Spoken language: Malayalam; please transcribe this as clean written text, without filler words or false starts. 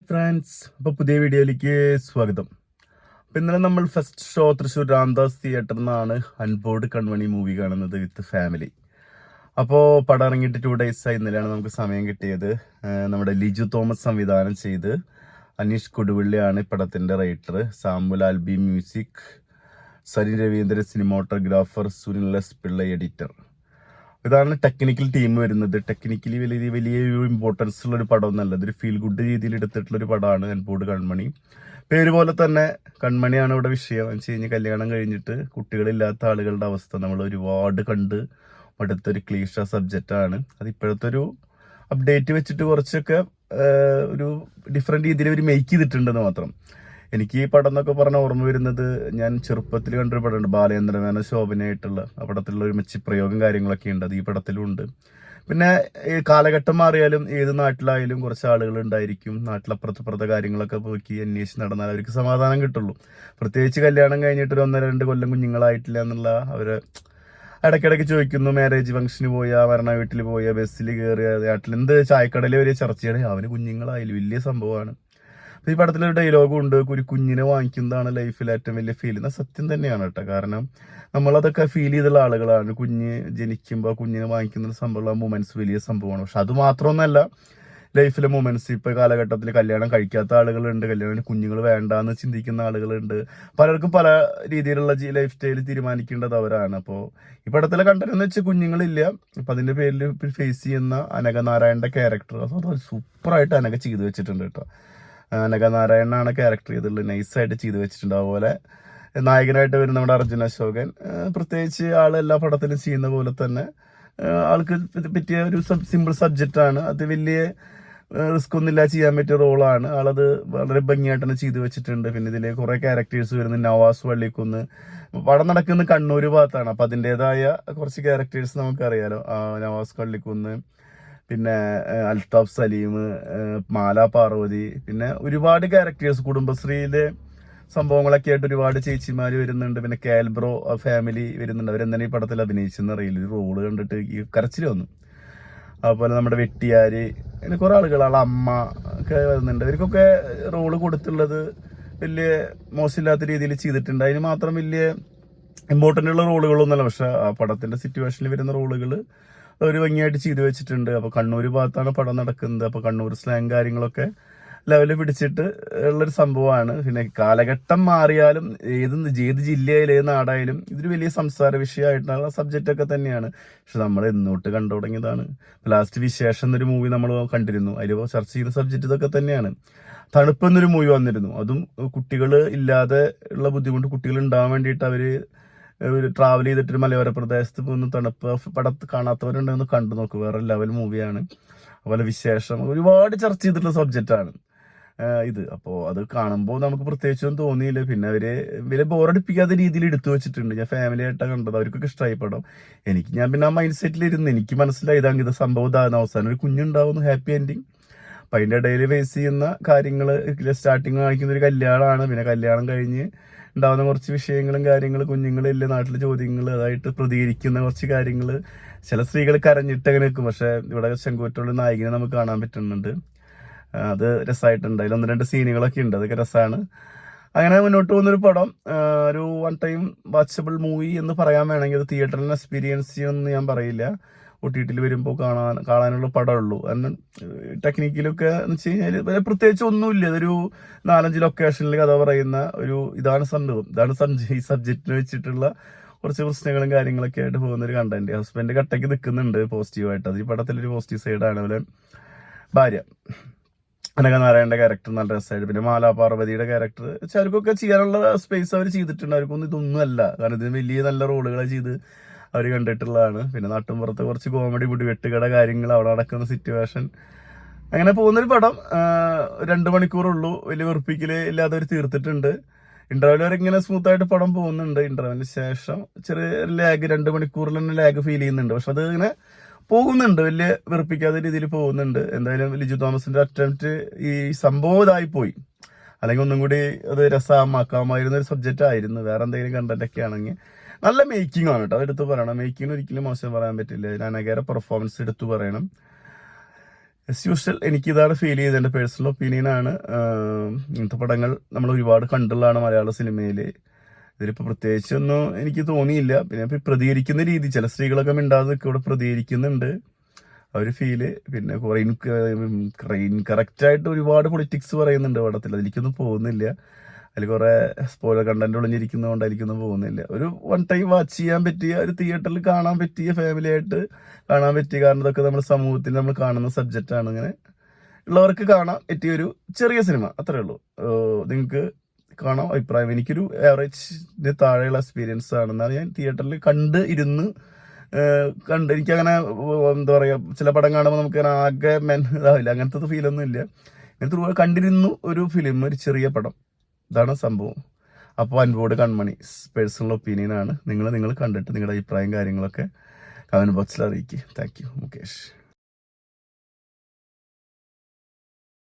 ഫ്രണ്ട്സ്, അപ്പോൾ പുതിയ വീഡിയോയിലേക്ക് സ്വാഗതം. അപ്പോൾ ഇന്നലെ നമ്മൾ ഫസ്റ്റ് ഷോ തൃശ്ശൂർ രാംദാസ് തിയേറ്ററിൽ നിന്നാണ് അൺബോർഡ് കൺമണി മൂവി കാണുന്നത് വിത്ത് ഫാമിലി. അപ്പോൾ പടം ഇറങ്ങിയിട്ട് 2 days ആയി. ഇന്നലെയാണ് നമുക്ക് സമയം കിട്ടിയത്. നമ്മുടെ ലിജു തോമസ് സംവിധാനം ചെയ്ത് അനീഷ് കൊടുവള്ളിയാണ് പടത്തിൻ്റെ writer, Samuel Aby music, Sarin Raveendran cinematographer, Sunil S Pillai editor. ഇതാണ് ടെക്നിക്കൽ ടീം വരുന്നത്. ടെക്നിക്കലി വലിയ വലിയ ഇമ്പോർട്ടൻസ് ഉള്ള ഒരു പടമൊന്നുമല്ല, ഇതൊരു ഫീൽ ഗുഡ് രീതിയിൽ എടുത്തിട്ടുള്ള ഒരു പടമാണ് അൺബോർഡ് കൺമണി. പേര് പോലെ തന്നെ കൺമണിയാണ് ഇവിടെ വിഷയം. എന്ന് വെച്ച് കഴിഞ്ഞാൽ കല്യാണം കഴിഞ്ഞിട്ട് കുട്ടികളില്ലാത്ത ആളുകളുടെ അവസ്ഥ നമ്മൾ ഒരുപാട് കണ്ട് അടുത്തൊരു ക്ലീഷ സബ്ജക്റ്റാണ്. അത് ഇപ്പോഴത്തെ ഒരു അപ്ഡേറ്റ് വെച്ചിട്ട് കുറച്ചൊക്കെ ഒരു ഡിഫറെൻറ്റ് രീതിയിൽ അവർ മേക്ക് ചെയ്തിട്ടുണ്ടെന്ന് മാത്രം. എനിക്ക് ഈ പടം എന്നൊക്കെ പറഞ്ഞ ഓർമ്മ വരുന്നത്, ഞാൻ ചെറുപ്പത്തിൽ കണ്ടൊരു പടമുണ്ട്, ബാലേന്ദ്രമേന ശോഭനയായിട്ടുള്ള. ആ പടത്തിലുള്ള ഒരു മെച്ചിപ്രയോഗം കാര്യങ്ങളൊക്കെ ഉണ്ട്, അത് ഈ പടത്തിലും ഉണ്ട്. പിന്നെ ഈ കാലഘട്ടം മാറിയാലും ഏത് നാട്ടിലായാലും കുറച്ച് ആളുകൾ ഉണ്ടായിരിക്കും, നാട്ടിലപ്പുറത്തപ്പുറത്തെ കാര്യങ്ങളൊക്കെ നോക്കി അന്വേഷിച്ച് നടന്നാൽ അവർക്ക് സമാധാനം കിട്ടുള്ളൂ. പ്രത്യേകിച്ച് കല്യാണം കഴിഞ്ഞിട്ട് ഒരു 1-2 കൊല്ലം കുഞ്ഞുങ്ങളായിട്ടില്ല എന്നുള്ള അവര് ഇടയ്ക്കിടയ്ക്ക് ചോദിക്കുന്നു. മാരേജ് ഫംഗ്ഷന് പോയാ, മരണ വീട്ടിൽ പോയാ, ബസ്സിൽ കയറിയ, നാട്ടിൽ എന്ത് ചായക്കടയിൽ വരെ ചർച്ചയാണ്, അവന് കുഞ്ഞുങ്ങളായാലും വലിയ സംഭവമാണ്. ഈ പടത്തിലൊരു ഡയലോഗും ഉണ്ട്, ഒരു കുഞ്ഞിനെ വാങ്ങിക്കുന്നതാണ് ലൈഫിൽ ഏറ്റവും വലിയ ഫീൽ. എന്നാൽ സത്യം തന്നെയാണ് കേട്ടോ. കാരണം നമ്മളതൊക്കെ ഫീൽ ചെയ്തുള്ള ആളുകളാണ്. കുഞ്ഞ് ജനിക്കുമ്പോൾ കുഞ്ഞിനെ വാങ്ങിക്കുന്ന സംഭവമുള്ള മൊമെന്റ്സ് വലിയ സംഭവമാണ്. പക്ഷെ അത് മാത്രമൊന്നല്ല ലൈഫിലെ മൊമെന്റ്സ്. ഇപ്പൊ കാലഘട്ടത്തിൽ കല്യാണം കഴിക്കാത്ത ആളുകളുണ്ട്, കല്യാണം കുഞ്ഞുങ്ങൾ വേണ്ടാന്ന് ചിന്തിക്കുന്ന ആളുകളുണ്ട്. പലർക്കും പല രീതിയിലുള്ള ലൈഫ് സ്റ്റൈൽ തീരുമാനിക്കേണ്ടത് അവരാണ്. അപ്പോൾ ഈ പടത്തിലെ കണ്ടന്റ് എന്ന് വെച്ചാൽ കുഞ്ഞുങ്ങളില്ല. അപ്പൊ അതിന്റെ പേരിൽ ഫേസ് ചെയ്യുന്ന അനഘ നാരായണന്റെ ക്യാരക്ടർ അത് സൂപ്പറായിട്ട് അനഘ ചെയ്തു വെച്ചിട്ടുണ്ട് കേട്ടോ. അനഘ നാരായണനാണ് ക്യാരക്ടർ ചെയ്തിട്ടുള്ളത്, നൈസായിട്ട് ചെയ്തു വെച്ചിട്ടുണ്ട്. അതുപോലെ നായകനായിട്ട് വരുന്ന നമ്മുടെ അർജുൻ അശോകൻ, പ്രത്യേകിച്ച് ആൾ എല്ലാ പടത്തിലും ചെയ്യുന്ന പോലെ തന്നെ ആൾക്ക് പറ്റിയ ഒരു സിമ്പിൾ സബ്ജക്റ്റാണ്. അത് വലിയ റിസ്ക് ഒന്നുമില്ല, ചെയ്യാൻ പറ്റിയ റോളാണ്. ആളത് വളരെ ഭംഗിയായിട്ട് തന്നെ ചെയ്തു വെച്ചിട്ടുണ്ട്. പിന്നെ ഇതിൽ കുറെ ക്യാരക്ടേഴ്സ് വരുന്നു. നവാസ് വള്ളിക്കുന്ന് പടം നടക്കുന്ന കണ്ണൂർ ഭാഗത്താണ്. അപ്പൊ അതിൻ്റെതായ കുറച്ച് ക്യാരക്ടേഴ്സ് നമുക്കറിയാലോ. നവാസ് വള്ളിക്കുന്ന്, പിന്നെ അൽതാഫ് സലീം, മാല പാർവതി, പിന്നെ ഒരുപാട് ക്യാരക്ടേഴ്സ്, കുടുംബശ്രീയിലെ സംഭവങ്ങളൊക്കെ ആയിട്ട് ഒരുപാട് ചേച്ചിമാര് വരുന്നുണ്ട്. പിന്നെ കാൽബ്രോ ഫാമിലി വരുന്നുണ്ട്. അവരെന്താണ് ഈ പടത്തിൽ അഭിനയിച്ചെന്ന് അറിയില്ല, ഒരു റോള് കണ്ടിട്ട് ഈ കരച്ചിൽ വന്നു. അതുപോലെ നമ്മുടെ വെട്ടിയാര്, അങ്ങനെ കുറെ ആളുകൾ, അമ്മ ഒക്കെ വരുന്നുണ്ട്. ഇവർക്കൊക്കെ റോള് കൊടുത്തുള്ളത് വലിയ മോശമില്ലാത്ത രീതിയിൽ ചെയ്തിട്ടുണ്ട്. അതിന് മാത്രം വലിയ ഇമ്പോർട്ടൻ്റ് ഉള്ള റോളുകളൊന്നുമല്ല, പക്ഷെ ആ പടത്തിന്റെ സിറ്റുവേഷനിൽ വരുന്ന റോളുകൾ ഒരു ഭംഗിയായിട്ട് ചെയ്തു വെച്ചിട്ടുണ്ട്. അപ്പൊ കണ്ണൂർ ഭാഗത്താണ് പടം നടക്കുന്നത്. അപ്പൊ കണ്ണൂർ സ്ലാങ് കാര്യങ്ങളൊക്കെ ലെവല് പിടിച്ചിട്ട് ഉള്ളൊരു സംഭവമാണ്. പിന്നെ കാലഘട്ടം മാറിയാലും ഏത് ജില്ലയിലും ഏത് നാടായാലും ഇതൊരു വലിയ സംസാര വിഷയമായിട്ടുള്ള സബ്ജക്റ്റ് ഒക്കെ തന്നെയാണ്. പക്ഷെ നമ്മൾ എന്നോട്ട് കണ്ടു തുടങ്ങിയതാണ്. ലാസ്റ്റ് വിശേഷം എന്നൊരു മൂവി നമ്മൾ കണ്ടിരുന്നു, അതിൽ ചർച്ച ചെയ്യുന്ന സബ്ജക്റ്റ് ഇതൊക്കെ തന്നെയാണ്. തണുപ്പ് എന്നൊരു മൂവി വന്നിരുന്നു, അതും കുട്ടികൾ ഇല്ലാതെ ഉള്ള ബുദ്ധിമുട്ട് കുട്ടികൾ ഉണ്ടാവാൻ വേണ്ടിയിട്ട് അവര് ഒരു ട്രാവൽ ചെയ്തിട്ട് മലയോര പ്രദേശത്ത് പോകുന്ന തണുപ്പ് പടത്ത് കാണാത്തവരുണ്ടെന്ന് കണ്ടു നോക്കും. വേറെ ലെവൽ മൂവിയാണ്. അതുപോലെ വിശേഷം ഒരുപാട് ചർച്ച ചെയ്തിട്ടുള്ള സബ്ജക്റ്റാണ് ഇത്. അപ്പോൾ അത് കാണുമ്പോൾ നമുക്ക് പ്രത്യേകിച്ചൊന്നും തോന്നിയില്ല. പിന്നെ ഇവരെ ബോറടിപ്പിക്കാത്ത രീതിയിൽ എടുത്തു വെച്ചിട്ടുണ്ട്. ഞാൻ ഫാമിലി ആയിട്ടാണ് കണ്ടത്, അവർക്കൊക്കെ ഇഷ്ടമായി പടം. ഞാൻ പിന്നെ ആ മൈൻഡ് സെറ്റിലിരുന്ന് എനിക്ക് മനസ്സിലായി ഇതാണ് ഇത് സംഭവം, ഇതാണ് അവസാനം ഒരു കുഞ്ഞുണ്ടാവുന്നു, ഹാപ്പി എൻഡിങ്. അപ്പം അതിൻ്റെ ഇടയിൽ ഫേസ് ചെയ്യുന്ന കാര്യങ്ങൾ, സ്റ്റാർട്ടിങ് കാണിക്കുന്ന ഒരു കല്യാണമാണ്. പിന്നെ കല്യാണം കഴിഞ്ഞ് ഉണ്ടാവുന്ന കുറച്ച് വിഷയങ്ങളും കാര്യങ്ങളും, കുഞ്ഞുങ്ങളില്ല, നാട്ടിലെ ചോദ്യങ്ങൾ, അതായിട്ട് പ്രതികരിക്കുന്ന കുറച്ച് കാര്യങ്ങൾ. ചില സ്ത്രീകൾ കരഞ്ഞിട്ട് അങ്ങനെ നിൽക്കും. പക്ഷെ ഇവിടെ ചെങ്കോറ്റുള്ള നായികനെ നമുക്ക് കാണാൻ പറ്റുന്നുണ്ട്. അത് രസമായിട്ടുണ്ട്. അതിൽ 1-2 സീനുകളൊക്കെ ഉണ്ട്, അതൊക്കെ രസമാണ്. അങ്ങനെ മുന്നോട്ട് പോകുന്നൊരു പടം, ഒരു 1 ടൈം വാച്ചബിൾ മൂവി എന്ന് പറയാൻ വേണമെങ്കിൽ അത് തിയേറ്ററിൽ എക്സ്പീരിയൻസ് ചെയ്യുമെന്ന് ഞാൻ പറയില്ല. OTT വരുമ്പോൾ കാണാനുള്ള പടമുള്ളൂ. കാരണം ടെക്നിക്കലൊക്കെ എന്ന് വെച്ച് കഴിഞ്ഞാൽ പ്രത്യേകിച്ച് ഒന്നുമില്ല. ഇതൊരു 4-5 ലൊക്കേഷനിൽ കഥ പറയുന്ന ഇതാണ് സംഭവം. ഈ സബ്ജക്റ്റിന് വെച്ചിട്ടുള്ള കുറച്ച് പ്രശ്നങ്ങളും കാര്യങ്ങളൊക്കെ ആയിട്ട് പോകുന്ന ഒരു കണ്ടന്റ്. ഹസ്ബൻഡ് കട്ടയ്ക്ക് നിൽക്കുന്നുണ്ട് പോസിറ്റീവായിട്ട്. അത് ഈ പടത്തിലൊരു പോസിറ്റീവ് സൈഡാണ്. അതുപോലെ ഭാര്യ അനഘ നാരായണന്റെ ക്യാരക്ടർ നല്ല രസമായിട്ട്. പിന്നെ മാലാ പാർവതിയുടെ ക്യാരക്ടർ അവർക്കൊക്കെ ചെയ്യാനുള്ള സ്പേസ് അവർ ചെയ്തിട്ടുണ്ട്. അവർക്കൊന്നും ഇതൊന്നും അല്ല, കാരണം ഇതിന് വലിയ നല്ല റോളുകളെ ചെയ്ത് അവർ കണ്ടിട്ടുള്ളതാണ്. പിന്നെ നാട്ടുമ്പുറത്ത് കുറച്ച് കോമഡി വെട്ടുകട കാര്യങ്ങൾ, അവിടെ നടക്കുന്ന സിറ്റുവേഷൻ, അങ്ങനെ പോകുന്നൊരു പടം. 2 മണിക്കൂറുള്ളൂ, വലിയ വെറുപ്പിക്കല് ഇല്ലാതെ അവർ തീർത്തിട്ടുണ്ട്. ഇന്റർവെൽ വരെ ഇങ്ങനെ സ്മൂത്ത് ആയിട്ട് പടം പോകുന്നുണ്ട്. ഇന്റർവെലിന് ശേഷം ചെറിയ ലാഗ്, 2 മണിക്കൂറിൽ തന്നെ ലാഗ് ഫീൽ ചെയ്യുന്നുണ്ട്. പക്ഷെ അത് ഇങ്ങനെ പോകുന്നുണ്ട്, വലിയ വെറുപ്പിക്കാത്ത രീതിയിൽ പോകുന്നുണ്ട്. എന്തായാലും ലിജു തോമസിന്റെ അറ്റംപ്റ്റ് ഈ സംഭവം ഇതായി പോയി. അല്ലെങ്കിൽ ഒന്നും കൂടി അത് രസമാക്കാമായിരുന്ന ഒരു സബ്ജക്റ്റ് ആയിരുന്നു. വേറെ എന്തെങ്കിലും കണ്ടന്റ് ഒക്കെ ആണെങ്കിൽ നല്ല മേക്കിംഗ് ആണ് കേട്ടോ, അതെടുത്ത് പറയണം. മേക്കിംഗ് ഒരിക്കലും മോശം പറയാൻ പറ്റില്ല. അനഘയുടെ പെർഫോമൻസ് എടുത്തു പറയണം. ആസ് യൂഷ്വൽ എനിക്കിതാണ് ഫീൽ ചെയ്തത്, എൻ്റെ പേഴ്സണൽ ഒപ്പീനിയനാണ്. ഇങ്ങനത്തെ പടങ്ങൾ നമ്മൾ ഒരുപാട് കണ്ടുള്ളതാണ് മലയാള സിനിമയിൽ. ഇതിലിപ്പോൾ പ്രത്യേകിച്ചൊന്നും എനിക്ക് തോന്നിയില്ല. പിന്നെ ഇപ്പോൾ പ്രതികരിക്കുന്ന രീതി, ചില സ്ത്രീകളൊക്കെ മിണ്ടാതെ ഇവിടെ പ്രതികരിക്കുന്നുണ്ട്, ആ ഒരു ഫീല്. പിന്നെ കുറേ കറക്റ്റായിട്ട് ഒരുപാട് പൊളിറ്റിക്സ് പറയുന്നുണ്ട് പടത്തിൽ, അതിലേക്കൊന്നും പോകുന്നില്ല. അതിൽ കുറേ സ്പോയിലർ കണ്ടന്റ് ഒളിഞ്ഞിരിക്കുന്നതുകൊണ്ട് അതിലേക്കൊന്നും പോകുന്നില്ല. ഒരു വൺ ടൈം വാച്ച് ചെയ്യാൻ പറ്റിയ, ഒരു തിയേറ്ററിൽ കാണാൻ പറ്റിയ, ഫാമിലി ആയിട്ട് കാണാൻ പറ്റിയ, കാരണം ഇതൊക്കെ നമ്മുടെ സമൂഹത്തിൽ നമ്മൾ കാണുന്ന സബ്ജക്റ്റാണ്. ഇങ്ങനെ ഉള്ളവർക്ക് കാണാൻ പറ്റിയ ഒരു ചെറിയ സിനിമ, അത്രേ ഉള്ളൂ. നിങ്ങൾക്ക് കാണാം, അഭിപ്രായം. എനിക്കൊരു ആവറേജിന് താഴെയുള്ള എക്സ്പീരിയൻസ് ആണെന്നാണ്. ഞാൻ തിയേറ്ററിൽ എനിക്കങ്ങനെ എന്താ പറയുക, ചില പടം കാണുമ്പോൾ നമുക്ക് ആകെ ഇതാവില്ല, അങ്ങനത്തെ ഫീലൊന്നും ഇല്ല. ഇങ്ങനത്തെ കണ്ടിരുന്നു ഒരു ഫിലിം, ഒരു ചെറിയ പടം, ഇതാണ് സംഭവം. അപ്പോൾ അൻപോട് കൺമണി പേഴ്സണൽ ഒപ്പീനിയനാണ്. നിങ്ങൾ കണ്ടിട്ട് നിങ്ങളുടെ അഭിപ്രായം കാര്യങ്ങളൊക്കെ കമൻറ്റ് ബോക്സിൽ അറിയിക്കുക. Thank you Mukesh.